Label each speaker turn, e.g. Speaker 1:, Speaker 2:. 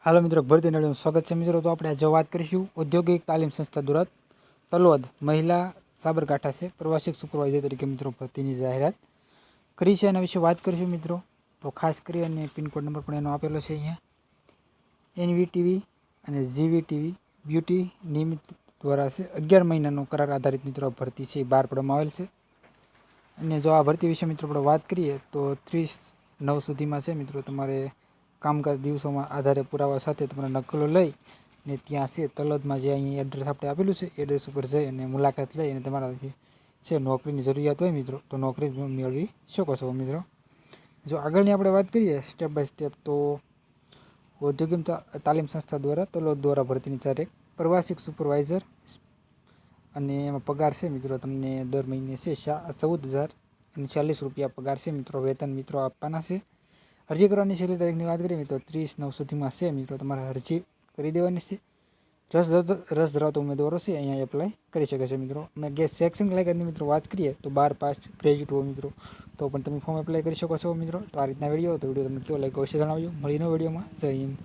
Speaker 1: હાલો મિત્રો, ભરતી નળીનું સ્વાગત છે મિત્રો। તો આપણે આજે વાત કરીશું ઔદ્યોગિક તાલીમ સંસ્થા દ્વારા તલોદ મહિલા સાબરકાંઠા છે પ્રવાસી સુપરવાઇઝર તરીકે મિત્રો ભરતીની જાહેરાત કરી છે। એના વિશે વાત કરીશું મિત્રો। તો ખાસ કરી અને પિનકોડ નંબર પણ એનો આપેલો છે અહીંયા। એનવીટીવી અને જીવીટીવી બ્યુટી નિયમિત દ્વારા છે 11 મહિનાનો કરાર આધારિત મિત્રો ભરતી છે બહાર પાડવામાં આવેલ છે। અને જો આ ભરતી વિશે મિત્રો આપણે વાત કરીએ તો 30/9 સુધીમાં છે મિત્રો। તમારે કામકાજ દિવસોમાં આધારે પુરાવા સાથે તમારા નકલો લઈ ને ત્યાં છે તલોદમાં જે અહીં એડ્રેસ આપણે આપેલું છે એડ્રેસ ઉપર જઈ અને મુલાકાત લઈ અને તમારાથી છે નોકરીની જરૂરિયાત હોય મિત્રો તો નોકરી મેળવી શકો છો મિત્રો। જો આગળની આપણે વાત કરીએ સ્ટેપ બાય સ્ટેપ તો ઔદ્યોગિક તાલીમ સંસ્થા દ્વારા તલોદ દ્વારા ભરતીની તારીખ પ્રવાસી સુપરવાઇઝર અને એમાં પગાર છે મિત્રો તમને દર મહિને છે 14,040 રૂપિયા પગાર છે મિત્રો। વેતન મિત્રો આપવાના છે। અરજી કરવાની છેલ્લી તારીખની વાત કરીએ તો 30/9 સુધીમાં છે મિત્રો તમારે અરજી કરી દેવાની છે। રસ ધરાવતા ઉમેદવારો છે અહીંયા એપ્લાય કરી શકે છે મિત્રો। અમે શૈક્ષણિક લાયકાતની મિત્રો વાત કરીએ તો 12 પાસ ગ્રેજ્યુએટ હોય મિત્રો તો પણ તમે ફોર્મ એપ્લાય કરી શકો છો મિત્રો। તો આ રીતના વિડીયો તમને કેવો લાગ્યો અવશ્ય જણાવજો। મળીનો વિડીયોમાં જય હિન્દ।